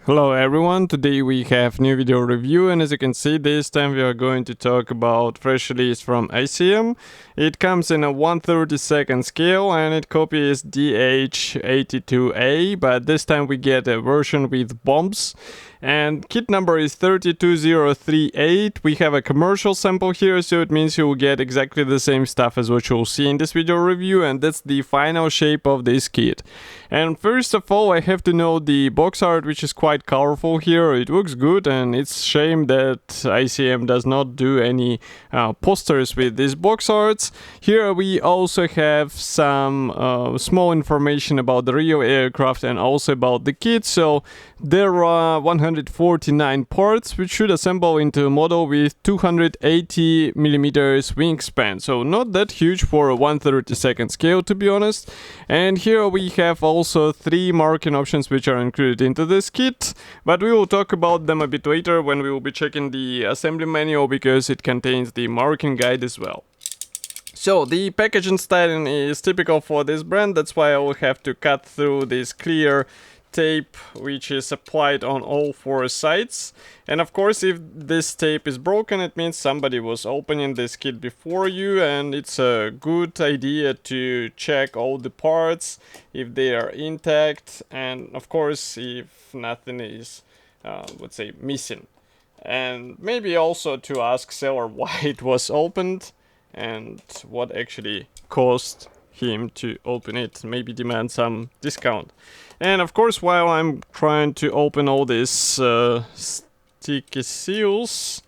Hello everyone, today we have new video review, and as you can see, this time we are going to talk about fresh release from ICM. It comes in a 1/32 scale and it copies DH.82A, but this time we get a version with bombs. And kit number is 32038. We have a commercial sample here, so it means you will get exactly the same stuff as what you'll see in this video review, and that's the final shape of this kit. And first of all, I have to note the box art, which is quite colorful here. It looks good, and it's a shame that ICM does not do any posters with these box arts. Here we also have some small information about the real aircraft and also about the kit. So there are 149 parts, which should assemble into a model with 280 millimeters wingspan. So not that huge for a 1/32 scale, to be honest. And here we have also 3 marking options which are included into this kit, but we will talk about them a bit later when we will be checking the assembly manual, because it contains the marking guide as well. So the packaging styling is typical for this brand, that's why I will have to cut through this clear tape which is applied on all 4 sides. And of course, if this tape is broken, it means somebody was opening this kit before you, and it's a good idea to check all the parts if they are intact, and of course if nothing is let's say missing, and maybe also to ask seller why it was opened and what actually caused him to open it, maybe demand some discount. And of course, while I'm trying to open all these sticky seals,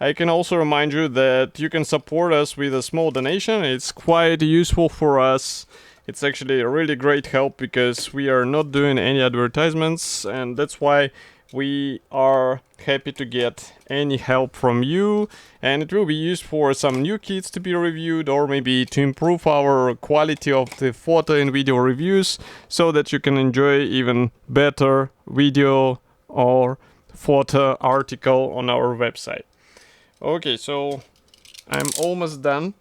I can also remind you that you can support us with a small donation. It's quite useful for us. It's actually a really great help because we are not doing any advertisements, and that's why we are happy to get any help from you, and it will be used for some new kits to be reviewed, or maybe to improve our quality of the photo and video reviews so that you can enjoy even better video or photo article on our website. Okay, so I'm almost done,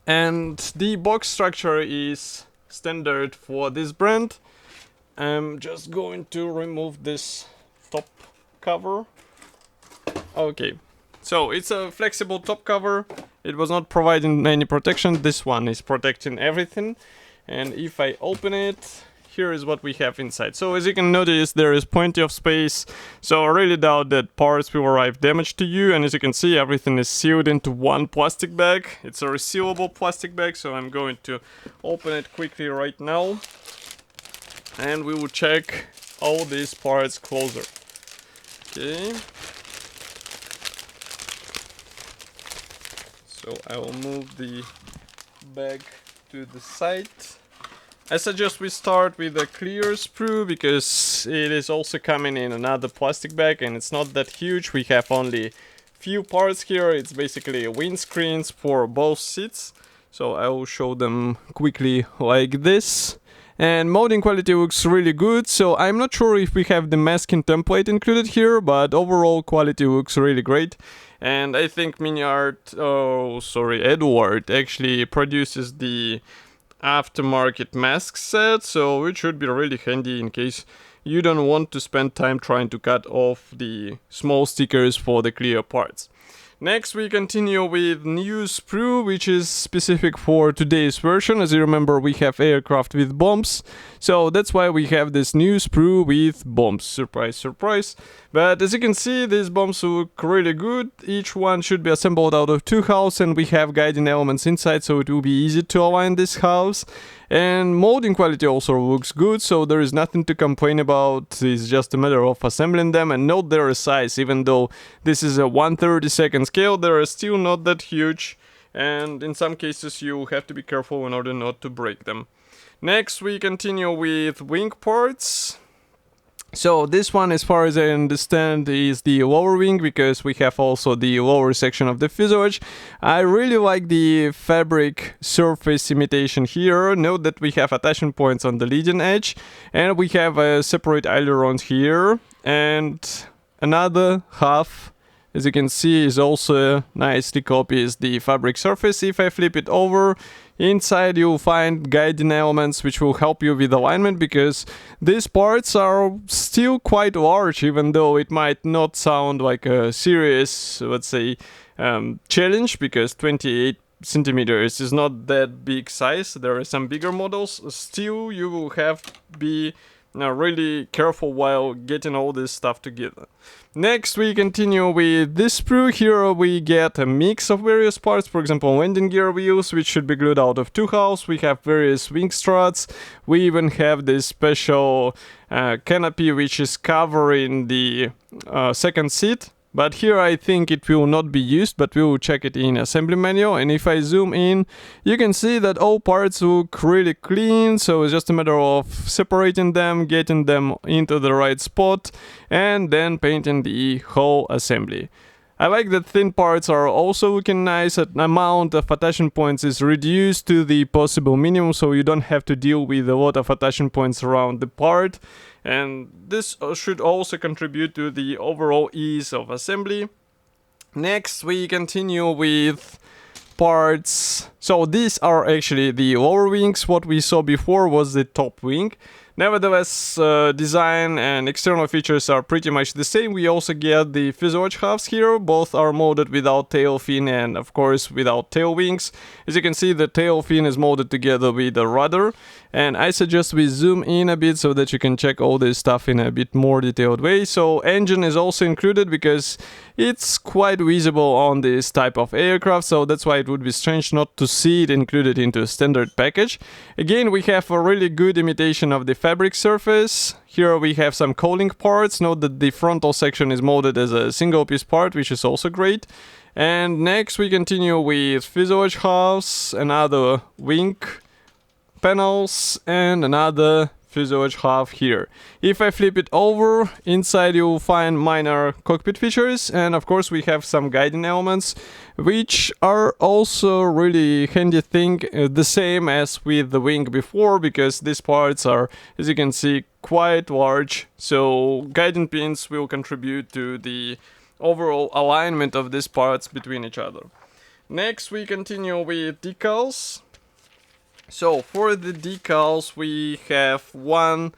and the box structure is standard for this brand. I'm just going to remove this top cover. Okay, so it's a flexible top cover. It was not providing any protection. This one is protecting everything. And if I open it, here is what we have inside. So as you can notice, there is plenty of space. So I really doubt that parts will arrive damaged to you. And as you can see, everything is sealed into one plastic bag. It's a resealable plastic bag, so I'm going to open it quickly right now, and we will check all these parts closer. Okay. So I will move the bag to the side. I suggest we start with a clear sprue because it is also coming in another plastic bag and it's not that huge. We have only few parts here. It's basically windscreens for both seats. So I will show them quickly like this. And molding quality looks really good, so I'm not sure if we have the masking template included here, but overall quality looks really great. And I think Edward actually produces the aftermarket mask set, so it should be really handy in case you don't want to spend time trying to cut off the small stickers for the clear parts. Next, we continue with new sprue, which is specific for today's version. As you remember, we have aircraft with bombs, so that's why we have this new sprue with bombs. Surprise, surprise. But as you can see, these bombs look really good. Each one should be assembled out of 2 hulls, and we have guiding elements inside, so it will be easy to align this hulls. And molding quality also looks good, so there is nothing to complain about. It's just a matter of assembling them. And note their size, even though this is a 1/32 scale, they are still not that huge, and in some cases you have to be careful in order not to break them. Next, we continue with wing parts. So this one, as far as I understand, is the lower wing, because we have also the lower section of the fuselage. I really like the fabric surface imitation here. Note that we have attachment points on the leading edge, and we have a separate ailerons here, and another half, as you can see, is also nicely copies the fabric surface. If I flip it over, Inside you'll find guiding elements which will help you with alignment, because these parts are still quite large, even though it might not sound like a serious, let's say, challenge, because 28 centimeters is not that big size. There are some bigger models. Still, you will have to be really careful while getting all this stuff together. Next, we continue with this sprue. Here we get a mix of various parts. For example, landing gear wheels, which should be glued out of 2 halves. We have various wing struts. We even have this special canopy which is covering the second seat. But here I think it will not be used, but we will check it in assembly manual. And if I zoom in, you can see that all parts look really clean. So it's just a matter of separating them, getting them into the right spot, and then painting the whole assembly. I like that thin parts are also looking nice. The amount of attachment points is reduced to the possible minimum, so you don't have to deal with a lot of attachment points around the part. And this should also contribute to the overall ease of assembly. Next, we continue with parts. So these are actually the lower wings. What we saw before was the top wing. Nevertheless, design and external features are pretty much the same. We also get the fuselage halves here. Both are molded without tail fin and, of course, without tail wings. As you can see, the tail fin is molded together with the rudder. And I suggest we zoom in a bit so that you can check all this stuff in a bit more detailed way. So engine is also included because it's quite visible on this type of aircraft. So that's why it would be strange not to see it included into a standard package. Again, we have a really good imitation of the fabric surface. Here we have some cowling parts. Note that the frontal section is molded as a single piece part, which is also great. And next we continue with fuselage halves, another wing panels, and another fuselage half here. If I flip it over, inside you'll find minor cockpit features, and of course we have some guiding elements, which are also really handy thing, the same as with the wing before, because these parts are, as you can see, quite large. So guiding pins will contribute to the overall alignment of these parts between each other. Next we continue with decals. So for the decals we have one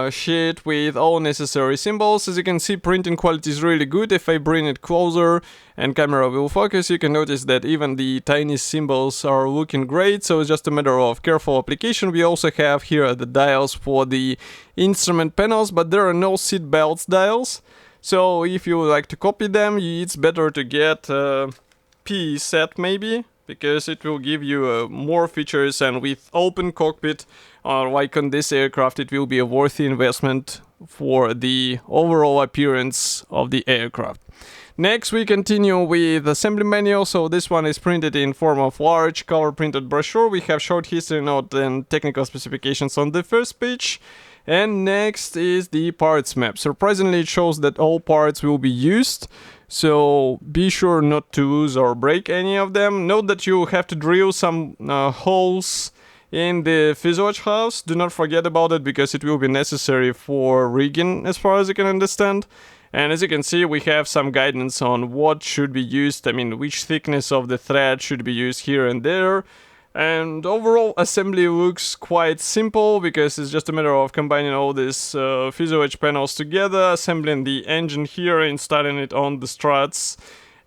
sheet with all necessary symbols. As you can see, printing quality is really good. If I bring it closer and camera will focus, you can notice that even the tiny symbols are looking great. So it's just a matter of careful application. We also have here the dials for the instrument panels, but there are no seat belts dials. So if you would like to copy them, it's better to get a P set maybe, because it will give you more features, and with open cockpit, like on this aircraft, it will be a worthy investment for the overall appearance of the aircraft. Next we continue with assembly manual. So this one is printed in form of large color printed brochure. We have short history note and technical specifications on the first page. And next is the parts map. Surprisingly, it shows that all parts will be used, so be sure not to lose or break any of them. Note that you have to drill some holes in the fuselage halves. Do not forget about it, because it will be necessary for rigging, as far as you can understand. And as you can see, we have some guidance on what should be used, I mean, which thickness of the thread should be used here and there. And overall assembly looks quite simple, because it's just a matter of combining all these fuselage panels together, assembling the engine here, installing it on the struts,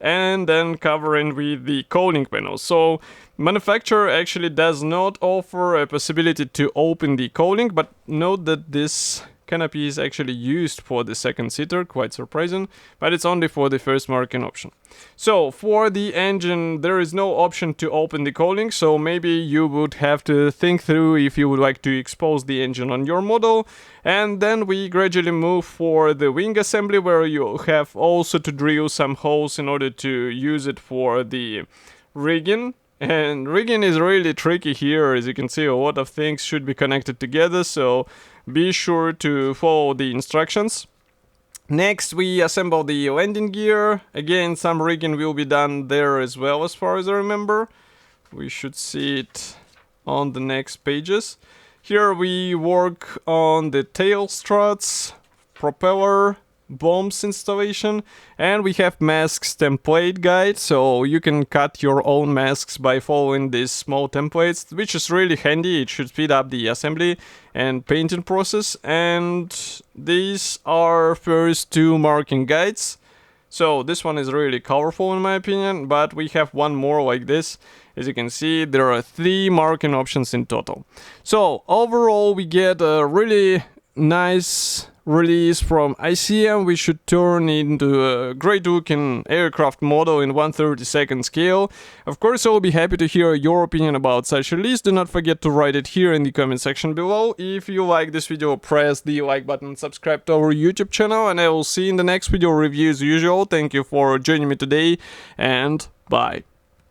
and then covering with the cowling panels. So manufacturer actually does not offer a possibility to open the cowling, but note that this canopy is actually used for the second seater, quite surprising, but it's only for the first marking option. So for the engine, there is no option to open the cowling, so maybe you would have to think through if you would like to expose the engine on your model. And then we gradually move for the wing assembly, where you have also to drill some holes in order to use it for the rigging. And rigging is really tricky here. As you can see, a lot of things should be connected together, so be sure to follow the instructions. Next we assemble the landing gear. Again, some rigging will be done there as well, as far as I remember. We should see it on the next pages. Here we work on the tail struts, propeller, bombs installation, and we have masks template guide, so you can cut your own masks by following these small templates, which is really handy. It should speed up the assembly and painting process. And these are first two marking guides. So this one is really colorful in my opinion, but we have one more like this. As you can see, there are 3 marking options in total. So overall, we get a really nice release from ICM. We should turn into a great looking aircraft model in 1/32 scale. Of course, I'll be happy to hear your opinion about such a release. Do not forget to write it here in the comment section below. If you like this video, press the like button, subscribe to our YouTube channel, and I will see you in the next video review as usual. Thank you for joining me today, and bye.